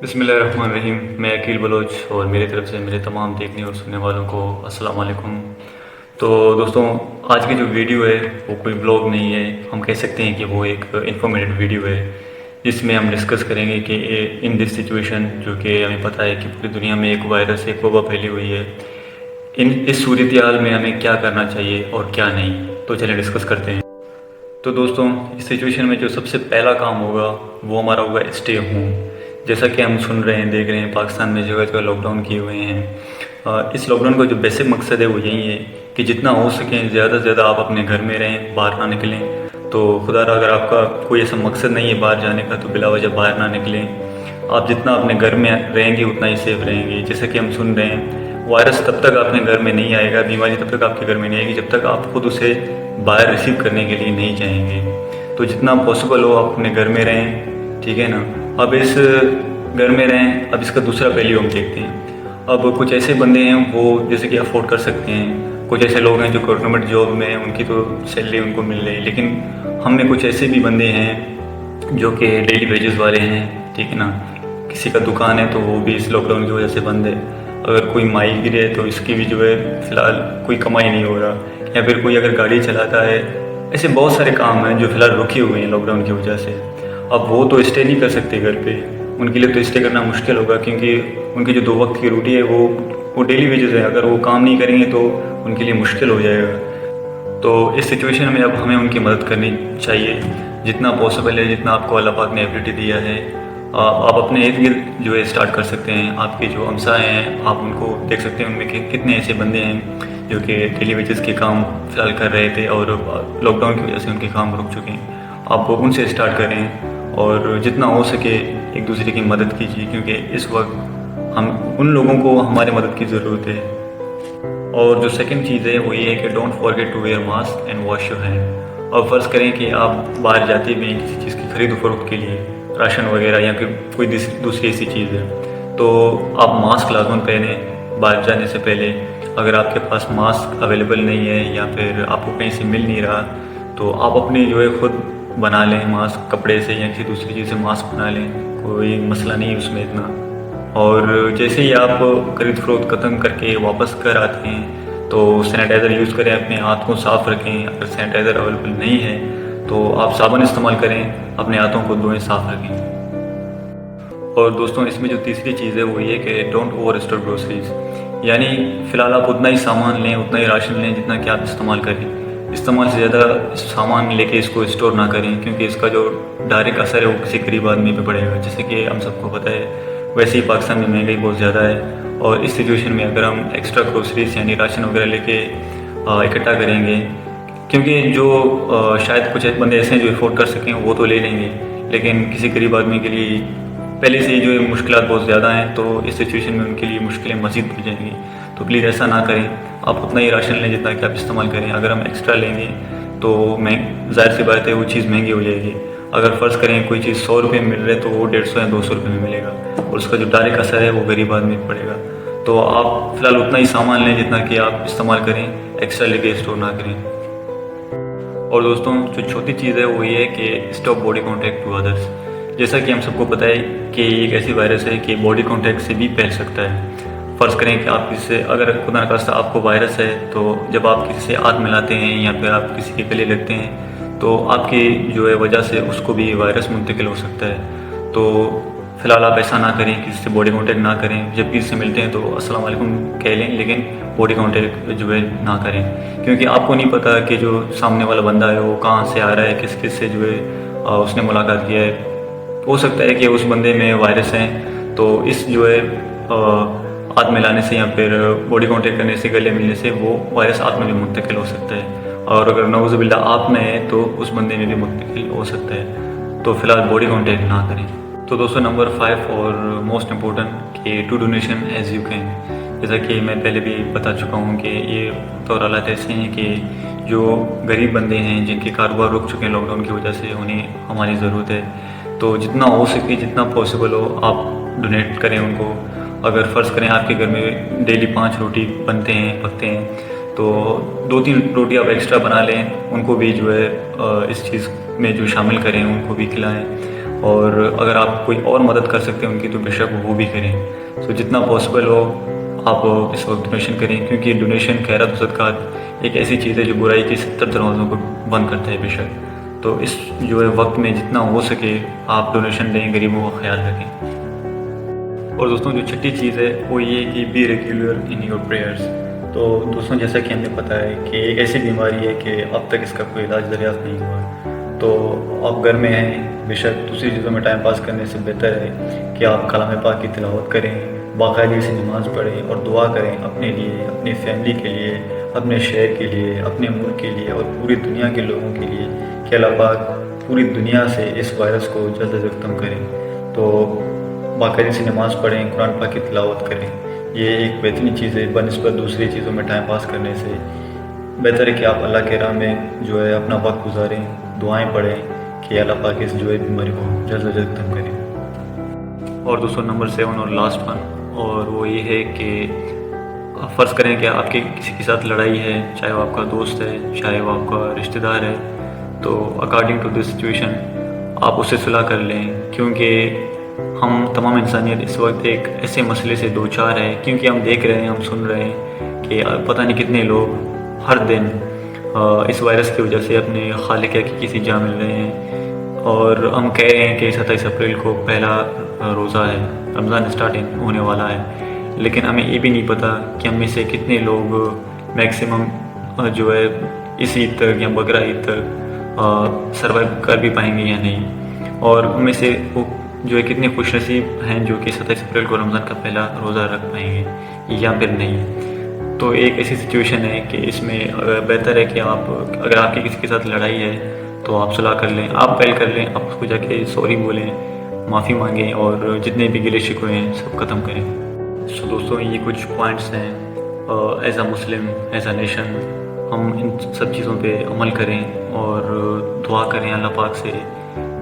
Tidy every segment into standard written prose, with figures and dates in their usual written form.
بسم اللہ الرحمن الرحیم. میں عقیل بلوچ اور میری طرف سے میرے تمام دیکھنے اور سننے والوں کو السلام علیکم. تو دوستوں، آج کی جو ویڈیو ہے وہ کوئی بلاگ نہیں ہے، ہم کہہ سکتے ہیں کہ وہ ایک انفارمیٹیو ویڈیو ہے جس میں ہم ڈسکس کریں گے کہ ان دس سچویشن، جو کہ ہمیں پتہ ہے کہ پوری دنیا میں ایک وائرس، ایک وبا پھیلی ہوئی ہے، اس صورتحال میں ہمیں کیا کرنا چاہیے اور کیا نہیں. تو چلیں ڈسکس کرتے ہیں. تو دوستوں، اس سچویشن میں جو سب سے پہلا کام ہوگا وہ ہمارا ہوگا اسٹے ہوم. جیسا کہ ہم سن رہے ہیں، دیکھ رہے ہیں، پاکستان میں جگہ جگہ لاک ڈاؤن کیے ہوئے ہیں. اس لاک ڈاؤن کا جو بیسک مقصد ہے وہ یہی ہے کہ جتنا ہو سکیں زیادہ سے زیادہ آپ اپنے گھر میں رہیں، باہر نہ نکلیں. تو خدا را اگر آپ کا کوئی ایسا مقصد نہیں ہے باہر جانے کا تو بلا وجہ باہر نہ نکلیں. آپ جتنا اپنے گھر میں رہیں گے اتنا ہی سیف رہیں گے. جیسا کہ ہم سن رہے ہیں، وائرس تب تک اپنے گھر میں نہیں آئے گا، بیماری تب تک آپ کے گھر میں نہیں آئے گی جب تک آپ خود اسے باہر ریسیو کرنے کے لیے نہیں جائیں گے. تو جتنا پاسبل ہو آپ اپنے گھر میں رہیں، ٹھیک ہے نا. اب اس گھر میں رہیں. اب اس کا دوسرا پہلو ہم دیکھتے ہیں. اب کچھ ایسے بندے ہیں وہ جیسے کہ افورڈ کر سکتے ہیں، کچھ ایسے لوگ ہیں جو گورنمنٹ جاب میں ہیں، ان کی تو سیلری ان کو مل رہی ہے، لیکن ہم میں کچھ ایسے بھی بندے ہیں جو کہ ڈیلی ویجز والے ہیں، ٹھیک ہے نا. کسی کا دکان ہے تو وہ بھی اس لاک ڈاؤن کی وجہ سے بند ہے. اگر کوئی ماہی گیر ہے تو اس کی بھی جو ہے فی الحال کوئی کمائی نہیں ہو رہا. یا پھر کوئی اگر گاڑی چلاتا ہے. ایسے بہت سارے کام ہیں جو فی الحال رکے ہوئے ہیں لاک ڈاؤن کی وجہ سے. اب وہ تو اسٹے نہیں کر سکتے گھر پہ، ان کے لیے تو اسٹے کرنا مشکل ہوگا، کیونکہ ان کی جو 2 وقت کی روٹی ہے وہ ڈیلی ویجز ہے. اگر وہ کام نہیں کریں گے تو ان کے لیے مشکل ہو جائے گا. تو اس سچویشن میں اب ہمیں ان کی مدد کرنی چاہیے جتنا پاسبل ہے، جتنا آپ کو اللہ پاک نے ایبلٹی دیا ہے. آپ اپنے ارد گرد جو ہے اسٹارٹ کر سکتے ہیں. آپ کے جو ہمسائے ہیں آپ ان کو دیکھ سکتے ہیں، ان میں کتنے ایسے بندے ہیں جو کہ ڈیلی ویجز کے کام فی الحال کر رہے تھے اور لاک ڈاؤن کی وجہ سے ان کے کام رک چکے ہیں. آپ ان سے اسٹارٹ کریں اور جتنا ہو سکے ایک دوسرے کی مدد کیجیے، کیونکہ اس وقت ان لوگوں کو ہماری مدد کی ضرورت ہے. اور جو سیکنڈ چیز ہے وہ یہ ہے کہ don't forget to wear mask and wash your hand. اور فرض کریں کہ آپ باہر جاتے بھی ہیں کسی چیز کی خرید و فروخت کے لیے، راشن وغیرہ یا پھر کوئی دوسری ایسی چیز ہے، تو آپ ماسک لازماً پہنیں باہر جانے سے پہلے. اگر آپ کے پاس ماسک اویلیبل نہیں ہے یا پھر آپ کو کہیں سے مل نہیں رہا تو آپ اپنی جو ہے خود بنا لیں ماسک، کپڑے سے یا کسی دوسری چیز سے ماسک بنا لیں. کوئی مسئلہ نہیں ہے اس میں اتنا. اور جیسے ہی آپ خرید فروخت ختم کر کے واپس گھر آتے ہیں تو سینیٹائزر یوز کریں، اپنے ہاتھ کو صاف رکھیں. اگر سینیٹائزر اویلیبل نہیں ہے تو آپ صابن استعمال کریں، اپنے ہاتھوں کو دھوئیں، صاف رکھیں. اور دوستوں، اس میں جو تیسری چیز ہے وہ یہ کہ ڈونٹ اوور اسٹور گروسریز. یعنی فی الحال آپ اتنا ہی سامان لیں، اتنا ہی راشن لیں جتنا کہ آپ استعمال کریں. استعمال سے زیادہ سامان لے کے اس کو اسٹور نہ کریں، کیونکہ اس کا جو ڈائریکٹ اثر ہے وہ کسی غریب آدمی پہ پڑے گا. جیسے کہ ہم سب کو پتہ ہے ویسے ہی پاکستان میں مہنگائی بہت زیادہ ہے، اور اس سچویشن میں اگر ہم ایکسٹرا گروسریز یعنی راشن وغیرہ لے کے اکٹھا کریں گے، کیونکہ جو شاید کچھ بندے ایسے ہیں جو افورڈ کر سکیں وہ تو لے لیں گے، لیکن کسی غریب آدمی کے لیے پہلے سے ہی جو ہے مشکلات بہت زیادہ ہیں، تو اس سچویشن میں ان کے لیے مشکلیں مزید بڑھ جائیں گی. تو پلیز ایسا نہ کریں. آپ اتنا ہی راشن لیں جتنا کہ آپ استعمال کریں. اگر ہم ایکسٹرا لیں گے تو ظاہر سی بات ہے وہ چیز مہنگی ہو جائے گی. اگر فرض کریں کوئی چیز 100 روپے میں مل رہا ہے تو وہ 150 یا 200 روپے میں ملے گا، اور اس کا جو ڈائریکٹ اثر ہے وہ غریب آدمی پہ پڑے گا. تو آپ فی الحال اتنا ہی سامان لیں جتنا کہ آپ استعمال کریں، ایکسٹرا لے کے اسٹور نہ کریں. اور دوستوں، جو چوتھی چیز ہے وہ یہ ہے کہ stop body contact to others. جیسا کہ ہم سب کو پتہ ہے کہ یہ ایک ایسی وائرس ہے کہ باڈی کانٹیکٹ سے بھی پھیل سکتا ہے. فرض کریں کہ آپ کسی سے، اگر خدا نخواستہ آپ کو وائرس ہے، تو جب آپ کسی سے ہاتھ ملاتے ہیں یا پھر آپ کسی کے گلے لگتے ہیں تو آپ کی جو ہے وجہ سے اس کو بھی وائرس منتقل ہو سکتا ہے. تو فی الحال آپ ایسا نہ کریں، کسی سے باڈی کانٹیکٹ نہ کریں. جب کسی سے ملتے ہیں تو السلام علیکم کہہ لیں، لیکن باڈی کانٹیکٹ جو ہے نہ کریں، کیونکہ آپ کو نہیں پتہ کہ جو سامنے والا بندہ ہے وہ کہاں سے آ رہا ہے، کس سے جو ہے اس نے ملاقات کیا ہے. ہو سکتا ہے کہ اس بندے میں وائرس ہیں، تو اس جو ہے ہاتھ ملانے سے یا پھر باڈی کانٹیکٹ کرنے سے، گلے ملنے سے وہ وائرس آپ میں بھی منتقل ہو سکتا ہے. اور اگر نعوذ باللہ آپ میں ہے تو اس بندے میں بھی منتقل ہو سکتا ہے. تو فی الحال باڈی کانٹیکٹ نہ کریں. تو دوستوں، نمبر 5 اور موسٹ امپورٹنٹ کہ to donation as you can. جیسا کہ میں پہلے بھی بتا چکا ہوں کہ یہ طور حالات ایسے ہیں کہ جو غریب بندے ہیں جن کے کاروبار رک چکے ہیں لاک ڈاؤن کی وجہ سے، انہیں ہماری ضرورت ہے. تو جتنا ہو سکے، جتنا پاسبل ہو، آپ ڈونیٹ کریں ان کو. اگر فرض کریں آپ کے گھر میں ڈیلی 5 روٹی بنتے ہیں، پکتے ہیں، تو 2-3 روٹی آپ ایکسٹرا بنا لیں، ان کو بھی جو ہے اس چیز میں جو شامل کریں، ان کو بھی کھلائیں. اور اگر آپ کوئی اور مدد کر سکتے ہیں ان کی تو بے شک وہ بھی کریں. سو جتنا پاسبل ہو آپ اس وقت ڈونیشن کریں، کیونکہ ڈونیشن خیرات و صدقات ایک ایسی چیز ہے جو برائی کے 70 دروازوں کو بند کرتا ہے بے شک. تو اس جو ہے وقت میں جتنا ہو سکے آپ ڈونیشن دیں، غریبوں کا خیال رکھیں. اور دوستوں جو چھٹی چیز ہے وہ یہ کہ be regular in your prayers. تو دوستوں جیسا کہ ہمیں پتہ ہے کہ ایک ایسی بیماری ہے کہ اب تک اس کا کوئی علاج دریافت نہیں ہوا. تو آپ گھر میں ہیں، بے شک دوسری چیزوں میں ٹائم پاس کرنے سے بہتر ہے کہ آپ کلام پاک کی تلاوت کریں، باقاعدگی سے نماز پڑھیں اور دعا کریں اپنے لیے، اپنی فیملی کے لیے، اپنے شہر کے لیے، اپنے ملک کے لیے اور پوری دنیا کے لوگوں کے لیے کہ اللہ پاک پوری دنیا سے اس وائرس کو جلد از جلد ختم کریں. تو باقاعدگی سے نماز پڑھیں، قرآن پاک کی تلاوت کریں. یہ ایک بہترین چیز ہے بنسبت دوسری چیزوں میں ٹائم پاس کرنے سے. بہتر ہے کہ آپ اللہ کے راہ میں جو ہے اپنا وقت گزاریں، دعائیں پڑھیں کہ اللہ پاک اس جو ہے بیماری کو جلد از جلد ختم کریں. اور دوستوں نمبر 7 اور لاسٹ ون، اور وہ یہ ہے کہ فرض کریں کہ آپ کے کسی کے ساتھ لڑائی ہے، چاہے وہ آپ کا دوست ہے، چاہے وہ آپ کا رشتہ دار ہے، تو اکارڈنگ ٹو دس سچویشن آپ اس سے صلح کر لیں. کیونکہ ہم تمام انسانیت اس وقت ایک ایسے مسئلے سے دوچار ہے، کیونکہ ہم دیکھ رہے ہیں، ہم سن رہے ہیں کہ پتہ نہیں کتنے لوگ ہر دن اس وائرس کی وجہ سے اپنے خالق کی کسی جان مل رہے ہیں. اور ہم کہہ رہے ہیں کہ 27 اپریل کو پہلا روزہ ہے، رمضان اسٹارٹنگ ہونے والا ہے، لیکن ہمیں یہ بھی نہیں پتہ کہ ہم میں سے کتنے لوگ میکسیمم جو ہے اس عید تک یا بقرہ عید تک سروائیو کر بھی پائیں گے یا نہیں. اور ہم میں سے وہ جو ہے کتنے خوش نصیب ہیں جو کہ 27 اپریل کو رمضان کا پہلا روزہ رکھ پائیں گے یا پھر نہیں. تو ایک ایسی سچویشن ہے کہ اس میں بہتر ہے کہ آپ اگر آپ کی کسی کے ساتھ لڑائی ہے تو آپ صلاح کر لیں، آپ پہل کر لیں، آپ اس کو جا کے سوری بولیں، معافی مانگیں اور جتنے بھی گلے شکوے ہیں سب ختم کریں. سو دوستوں یہ کچھ پوائنٹس ہیں as a Muslim, as a nation ہم ان سب چیزوں پہ عمل کریں اور دعا کریں اللہ پاک سے،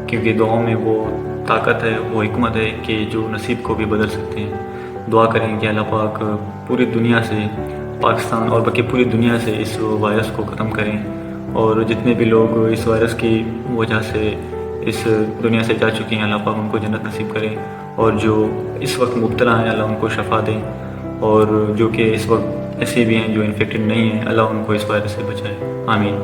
کیونکہ دعاؤں میں وہ طاقت ہے، وہ حکمت ہے کہ جو نصیب کو بھی بدل سکتے ہیں. دعا کریں کہ اللہ پاک پوری دنیا سے، پاکستان اور باقی پوری دنیا سے اس وائرس کو ختم کریں، اور جتنے بھی لوگ اس وائرس کی وجہ سے اس دنیا سے جا چکے ہیں اللہ پاک ان کو جنت نصیب کریں، اور جو اس وقت مبتلا ہیں اللہ ان کو شفا دیں، اور جو کہ اس وقت ایسے بھی ہیں جو انفیکٹڈ نہیں ہیں اللہ ان کو اس وائرس سے بچائے. آمین.